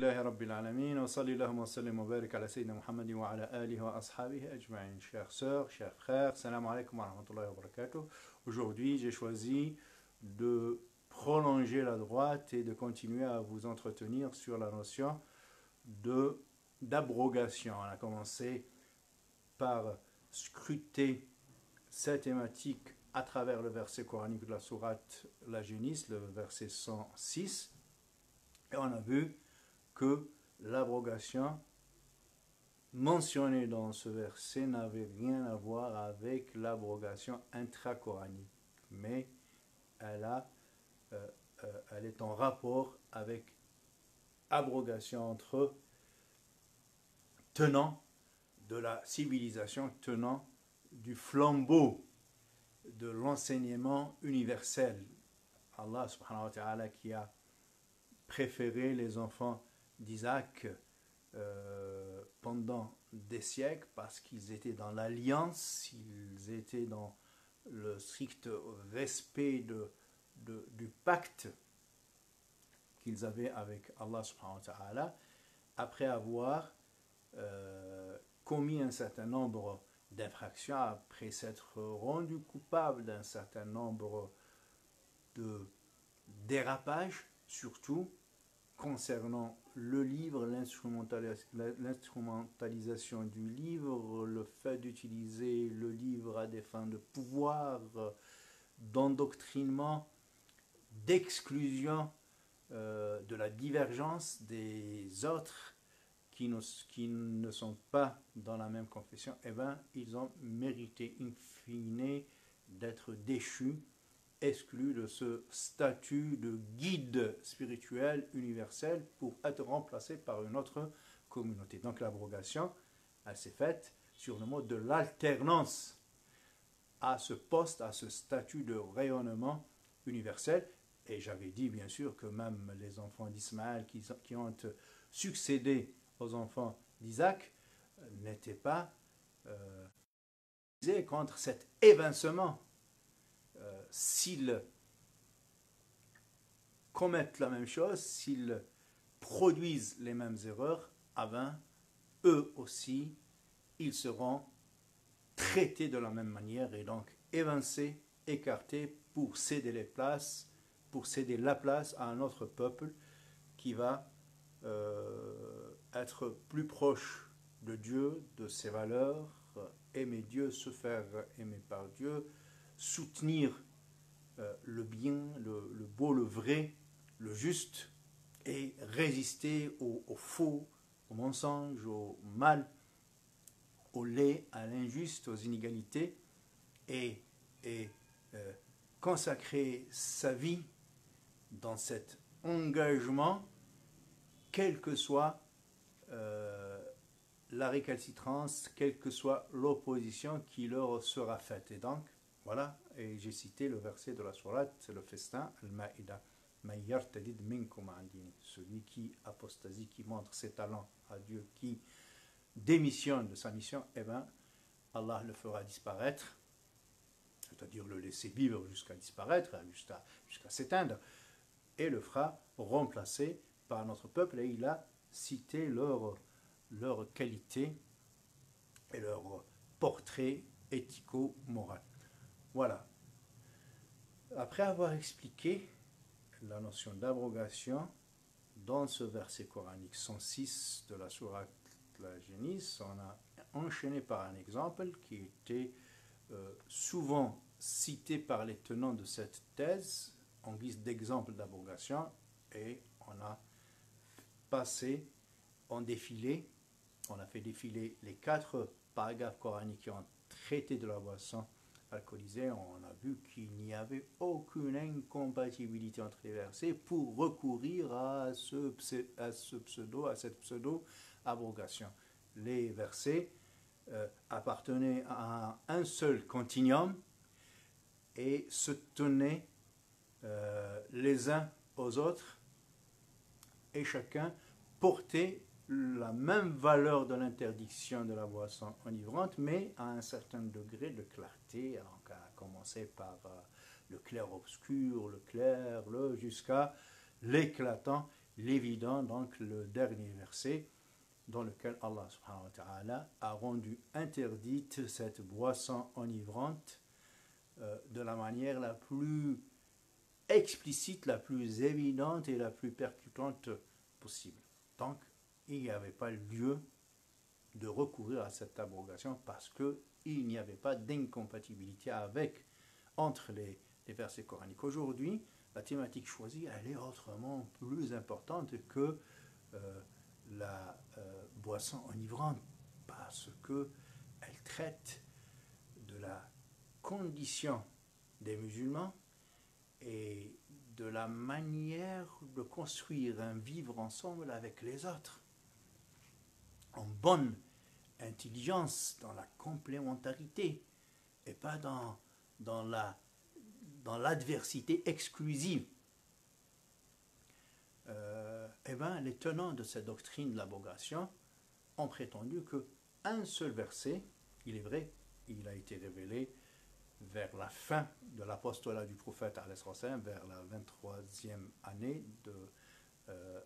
لله رب العالمين وصلى اللهم وسلم وبارك على سيدنا محمد وعلى آله وأصحابه أجمعين. Chères sœurs, chers frères, salam alaikum wa rahmatullahi wa barakatuh. Aujourd'hui, j'ai choisi de prolonger la droite et de continuer à vous entretenir sur la notion d'abrogation. On a commencé par scruter cette thématique à travers le verset coranique de la sourate La Génisse, le verset 106, et on a vu que l'abrogation mentionnée dans ce verset n'avait rien à voir avec l'abrogation intracoranique, mais elle est en rapport avec abrogation entre tenants de la civilisation, tenants du flambeau de l'enseignement universel. Allah subhanahu wa ta'ala qui a préféré les enfants d'Isaac pendant des siècles parce qu'ils étaient dans l'alliance, ils étaient dans le strict respect du pacte qu'ils avaient avec Allah subhanahu wa ta'ala, après avoir commis un certain nombre d'infractions, après s'être rendu coupable d'un certain nombre de dérapages, surtout concernant le livre, l'instrumentalisation du livre, le fait d'utiliser le livre à des fins de pouvoir, d'endoctrinement, d'exclusion, de la divergence des autres qui ne sont pas dans la même confession, eh bien, ils ont mérité in fine d'être déchus, exclus de ce statut de guide spirituel universel pour être remplacé par une autre communauté. Donc l'abrogation, elle s'est faite sur le mode de l'alternance à ce poste, à ce statut de rayonnement universel. Et j'avais dit bien sûr que même les enfants d'Ismaël qui ont succédé aux enfants d'Isaac n'étaient pas contre cet évincement. S'ils commettent la même chose, s'ils produisent les mêmes erreurs, eux aussi, ils seront traités de la même manière et donc évincés, écartés pour céder les places, pour céder la place à un autre peuple qui va être plus proche de Dieu, de ses valeurs, aimer Dieu, se faire aimer par Dieu, soutenir le bien, le beau, le vrai, le juste, et résister au faux, au mensonge, au mal, au laid, à l'injuste, aux inégalités, et consacrer sa vie dans cet engagement, quelle que soit la récalcitrance, quelle que soit l'opposition qui leur sera faite. Et donc, voilà, et j'ai cité le verset de la sourate, c'est le festin, Al-Ma'ida. Celui qui apostasie, qui montre ses talents à Dieu, qui démissionne de sa mission, eh bien, Allah le fera disparaître, c'est-à-dire le laisser vivre jusqu'à disparaître, jusqu'à s'éteindre, et le fera remplacer par notre peuple. Et il a cité leur qualité et leur portrait éthico-moral. Voilà. Après avoir expliqué la notion d'abrogation dans ce verset coranique 106 de la sourate La Génisse, on a enchaîné par un exemple qui était souvent cité par les tenants de cette thèse en guise d'exemple d'abrogation, et on a passé en défilé, on a fait défiler les 4 paragraphes coraniques qui ont traité de la boisson alcoolisée. On a vu qu'il n'y avait aucune incompatibilité entre les versets pour recourir à cette pseudo-abrogation. Les versets appartenaient à un seul continuum et se tenaient les uns aux autres, et chacun portait la même valeur de l'interdiction de la boisson enivrante, mais à un certain degré de clarté. Donc, à commencer par le clair obscur, le clair, jusqu'à l'éclatant, l'évident, donc le dernier verset, dans lequel Allah subhanahu wa ta'ala a rendu interdite cette boisson enivrante de la manière la plus explicite, la plus évidente et la plus percutante possible. Donc, il n'y avait pas lieu de recourir à cette abrogation parce qu'il n'y avait pas d'incompatibilité entre les versets coraniques. Aujourd'hui, la thématique choisie, elle est autrement plus importante que la boisson enivrante parce qu'elle traite de la condition des musulmans et de la manière de construire un vivre ensemble avec les autres en bonne intelligence, dans la complémentarité et pas dans l'adversité exclusive. Les tenants de cette doctrine de l'abrogation ont prétendu qu'un seul verset, il est vrai, il a été révélé vers la fin de l'apostolat du prophète, vers la 23e année de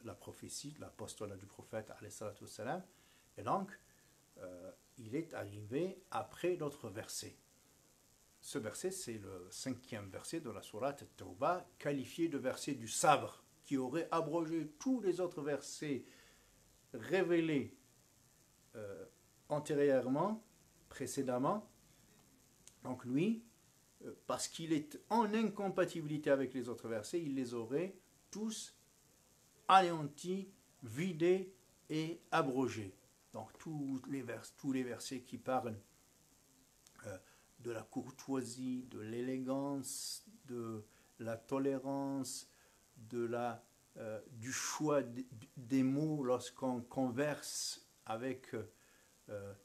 la prophétie, de l'apostolat du prophète, et donc il est arrivé après d'autres versets. Ce verset, c'est le 5e verset de la sourate Tawbah, qualifié de verset du sabre, qui aurait abrogé tous les autres versets révélés antérieurement, précédemment. Donc lui, parce qu'il est en incompatibilité avec les autres versets, il les aurait tous anéantis, vidés et abrogés. Donc tous les versets qui parlent de la courtoisie, de l'élégance, de la tolérance, du choix des mots lorsqu'on converse avec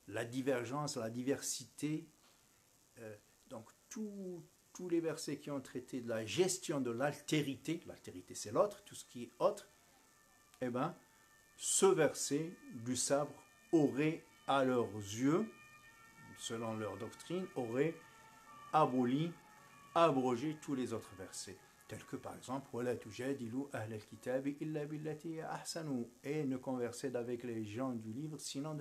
la divergence, la diversité. Donc tous les versets qui ont traité de la gestion de l'altérité c'est l'autre, tout ce qui est autre, ce verset du sabre aurait à leurs yeux, selon leur doctrine, aurait abrogé tous les autres versets, tels que par exemple et ne conversez avec les gens du livre sinon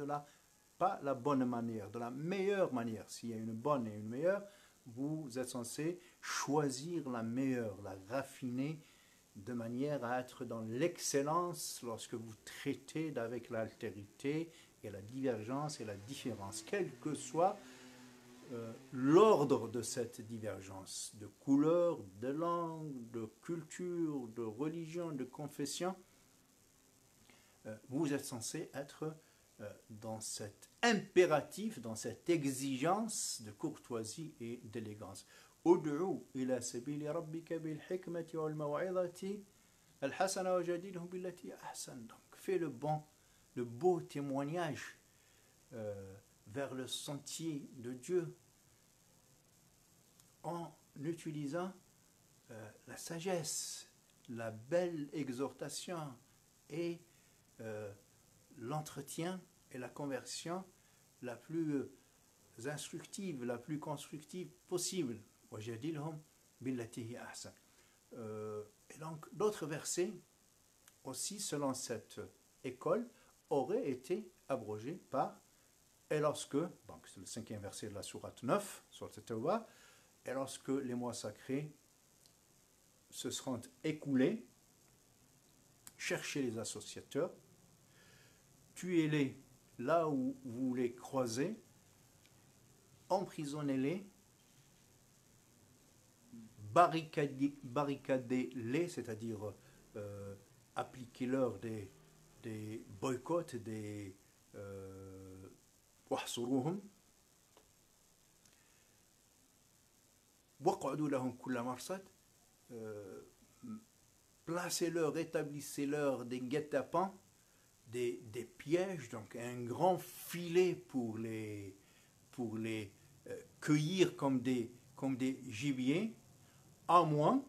pas la bonne manière, de la meilleure manière. S'il y a une bonne et une meilleure, vous êtes censé choisir la meilleure, la raffiner de manière à être dans l'excellence lorsque vous traitez avec l'altérité et la divergence et la différence, quel que soit l'ordre de cette divergence, de couleur, de langue, de culture, de religion, de confession. Vous êtes censé être dans cet impératif, dans cette exigence de courtoisie et d'élégance. Ud'u ila sabili rabbika bil hikmati wal maw'izati al hasana wajadilhum billati ahsan. Donc fais le beau témoignage vers le sentier de Dieu en utilisant la sagesse, la belle exhortation et l'entretien et la conversion la plus instructive, la plus constructive possible. Et donc d'autres versets aussi, selon cette école, auraient été abrogés par et lorsque, donc c'est le 5e verset de la sourate 9, sourate Tawbah, et lorsque les mois sacrés se seront écoulés, cherchez les associateurs, tuez-les là où vous les croisez, emprisonnez-les, barricadez-les, c'est-à-dire appliquez-leur des boycotts, des wahsuruhum, waq'udu lahum kulla marsad, placez-leur, établissez-leur des guet-apens, des pièges, donc un grand filet pour les cueillir comme des gibiers, à moins,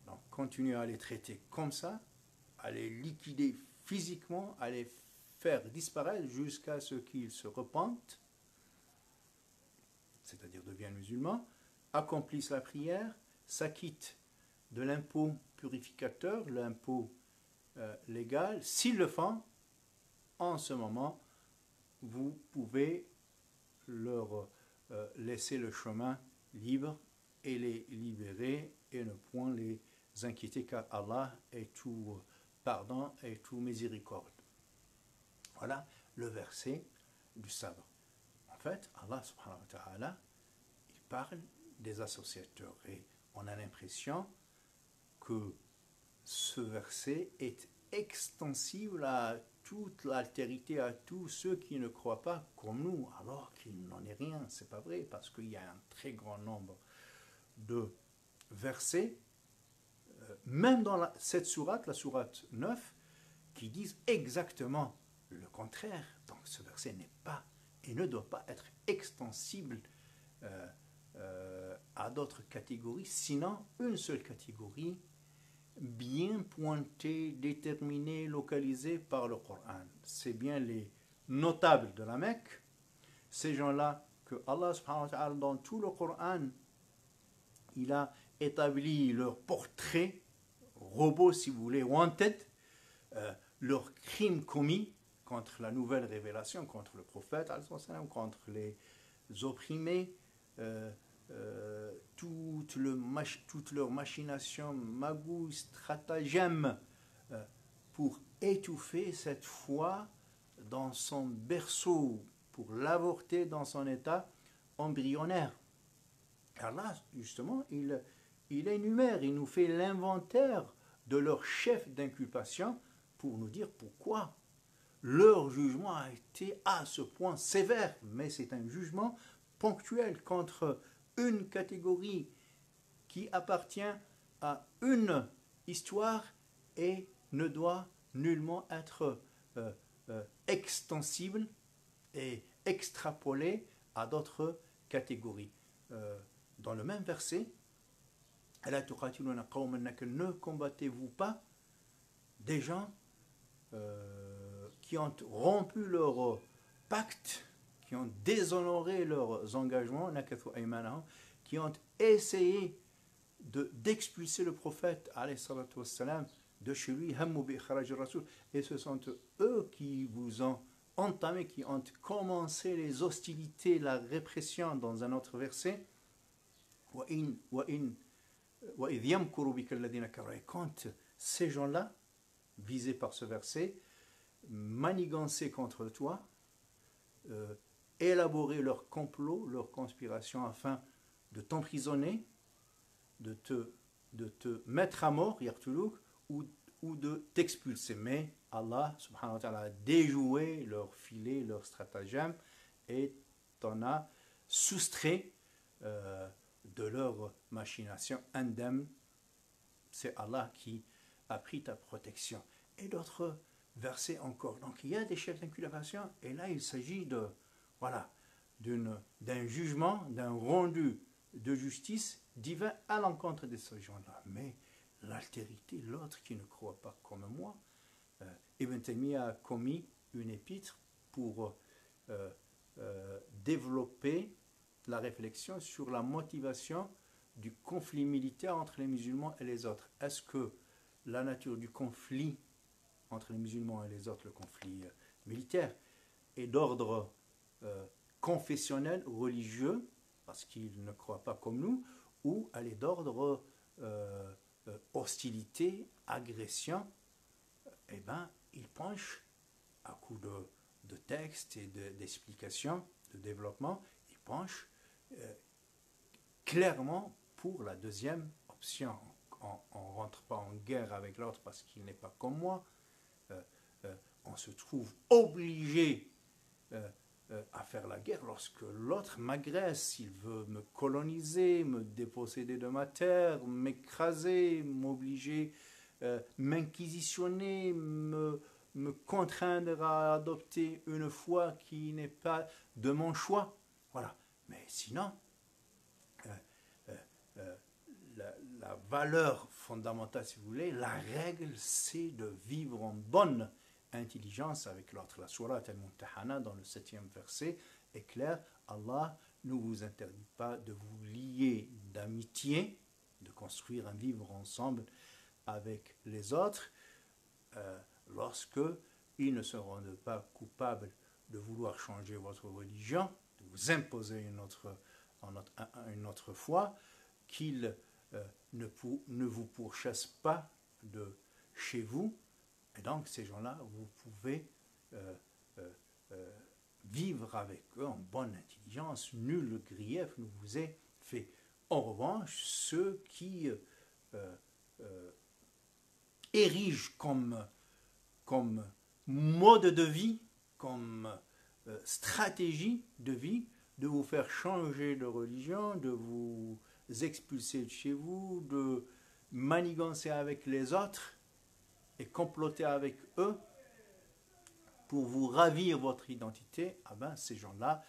donc continuez à les traiter comme ça, à les liquider physiquement, à les faire disparaître jusqu'à ce qu'ils se repentent, c'est-à-dire deviennent musulmans, accomplissent la prière, s'acquittent de l'impôt purificateur, l'impôt légal. S'ils le font, en ce moment, vous pouvez leur laisser le chemin libre et les libérer et ne point les inquiéter car Allah est tout pardon et tout miséricorde. Voilà le verset du sabre. En fait, Allah subhanahu wa ta'ala, il parle des associateurs et on a l'impression que ce verset est extensible à toute l'altérité, à tous ceux qui ne croient pas comme nous, alors qu'il n'en est rien. C'est pas vrai, parce qu'il y a un très grand nombre de versets, même dans cette sourate, la sourate 9, qui disent exactement le contraire. Donc ce verset n'est pas et ne doit pas être extensible à d'autres catégories, sinon une seule catégorie bien pointée, déterminée, localisée par le Coran. C'est bien les notables de la Mecque, ces gens-là que Allah subhanahu wa ta'ala dans tout le Coran, il a établi leur portrait, robot si vous voulez, wanted, leurs crimes commis contre la nouvelle révélation, contre le prophète, contre les opprimés, toutes leurs machinations, magouilles, stratagèmes pour étouffer cette foi dans son berceau, pour l'avorter dans son état embryonnaire. Car là, justement, il énumère, il nous fait l'inventaire de leur chef d'inculpation pour nous dire pourquoi leur jugement a été à ce point sévère. Mais c'est un jugement ponctuel contre une catégorie qui appartient à une histoire et ne doit nullement être extensible et extrapolé à d'autres catégories. Dans le même verset, ne combattez-vous pas des gens qui ont rompu leur pacte, qui ont déshonoré leurs engagements, qui ont essayé d'expulser le prophète de chez lui, et ce sont eux qui vous ont entamé, qui ont commencé les hostilités, la répression dans un autre verset. Et quand ces gens-là, visés par ce verset, manigançaient contre toi, élaborer leur complot, leur conspiration afin de t'emprisonner, de te mettre à mort, ou de t'expulser. Mais Allah subhanahu wa ta'ala a déjoué leur filet, leur stratagème et t'en a soustrait de leur machination indemne. C'est Allah qui a pris ta protection. Et d'autres versets encore. Donc il y a des chefs d'inculpation et là il s'agit d'un jugement, d'un rendu de justice divin à l'encontre de ces gens-là. Mais l'altérité, l'autre qui ne croit pas comme moi, Ibn Taymiyyah a commis une épître pour développer la réflexion sur la motivation du conflit militaire entre les musulmans et les autres. Est-ce que la nature du conflit entre les musulmans et les autres, le conflit militaire, est d'ordre confessionnel, religieux, parce qu'ils ne croient pas comme nous, ou elle est d'ordre hostilité, agression? Eh bien, il penche à coup de textes et d'explications, de développement, il penche clairement pour la deuxième option. On ne rentre pas en guerre avec l'autre parce qu'il n'est pas comme moi. On se trouve obligé à faire la guerre lorsque l'autre m'agresse, il veut me coloniser, me déposséder de ma terre, m'écraser, m'obliger, m'inquisitionner, me contraindre à adopter une foi qui n'est pas de mon choix. Voilà. Mais sinon, la valeur fondamentale, si vous voulez, la règle, c'est de vivre en bonne intelligence avec l'autre. La sourate Al-Mumtahana, dans le 7e verset, est claire. Allah ne vous interdit pas de vous lier d'amitié, de construire un vivre ensemble avec les autres, lorsque ils ne se rendent pas coupables de vouloir changer votre religion, de vous imposer une autre foi, qu'ils ne vous pourchassent pas de chez vous. Et donc, ces gens-là, vous pouvez vivre avec eux en bonne intelligence. Nul grief ne vous est fait. En revanche, ceux qui érigent comme mode de vie, comme stratégie de vie, de vous faire changer de religion, de vous expulser de chez vous, de manigancer avec les autres et comploter avec eux pour vous ravir votre identité, ah ben, ces gens-là,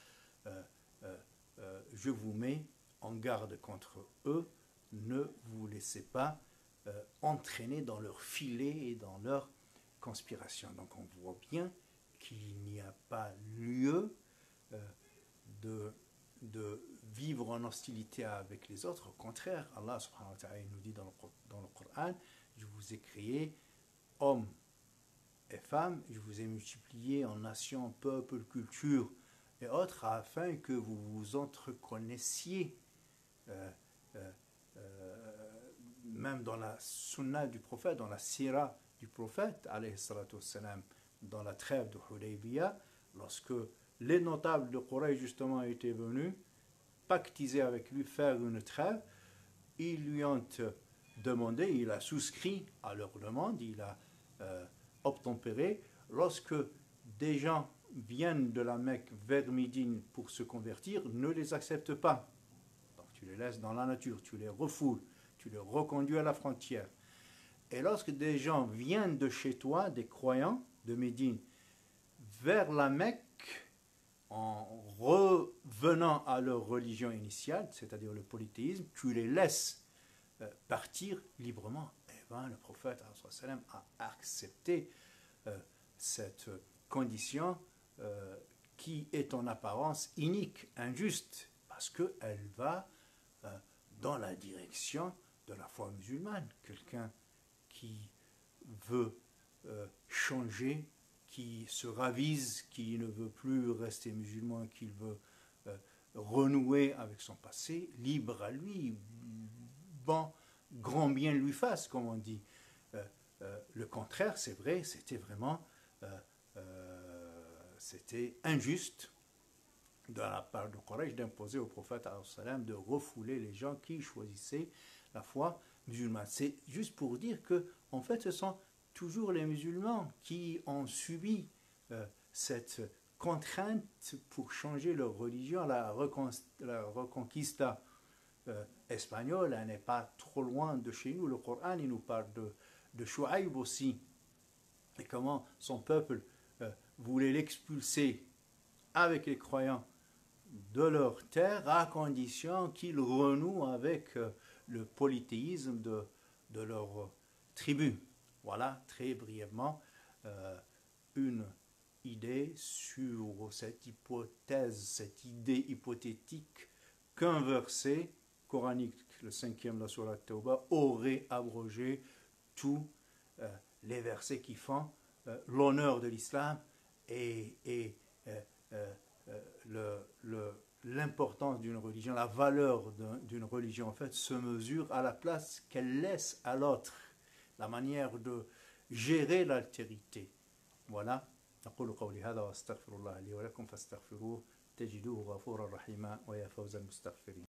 je vous mets en garde contre eux. Ne vous laissez pas entraîner dans leur filet et dans leur conspiration. Donc on voit bien qu'il n'y a pas lieu de vivre en hostilité avec les autres. Au contraire, Allah subhanahu wa ta'ala nous dit dans le Coran, je vous ai créé hommes et femmes, je vous ai multiplié en nations, peuples, cultures et autres, afin que vous vous entreconnaissiez. Même dans la sunna du prophète, dans la sira du prophète, alayhi salatu wassalam, dans la trêve de Hudaybiyah, lorsque les notables de Quraysh justement étaient venus pactiser avec lui, faire une trêve, ils lui ont demandé, il a souscrit à leur demande, il a obtempéré. Lorsque des gens viennent de la Mecque vers Médine pour se convertir, ne les accepte pas. Donc tu les laisses dans la nature, tu les refoules, tu les reconduis à la frontière. Et lorsque des gens viennent de chez toi, des croyants de Médine, vers la Mecque, en revenant à leur religion initiale, c'est-à-dire le polythéisme, tu les laisses partir librement. Et bien, le prophète a accepté cette condition qui est en apparence inique, injuste, parce qu'elle va dans la direction de la foi musulmane. Quelqu'un qui veut changer, qui se ravise, qui ne veut plus rester musulman, qui veut renouer avec son passé, libre à lui, bon, grand bien lui fasse, comme on dit. Le contraire, c'est vrai, c'était vraiment c'était injuste de la part de Quraysh d'imposer au prophète de refouler les gens qui choisissaient la foi musulmane. C'est juste pour dire que, en fait, ce sont toujours les musulmans qui ont subi cette contrainte pour changer leur religion. La reconquista espagnole, elle n'est pas trop loin de chez nous. Le Coran, il nous parle de Chouaïb aussi, et comment son peuple voulait l'expulser avec les croyants de leur terre, à condition qu'ils renouent avec le polythéisme de leur tribu. Voilà, très brièvement, une idée sur cette hypothèse, cette idée hypothétique qu'un verset coranique, le 5e de la Sourate Tawbah, aurait abrogé tous les versets qui font l'honneur de l'islam et l'importance d'une religion, la valeur d'une religion, en fait, se mesure à la place qu'elle laisse à l'autre, la manière de gérer l'altérité. Voilà. أقول قولي هذا وأستغفر الله لي ولكم فاستغفروه تجدوه غفورا رحيما ويا فوز المستغفرين.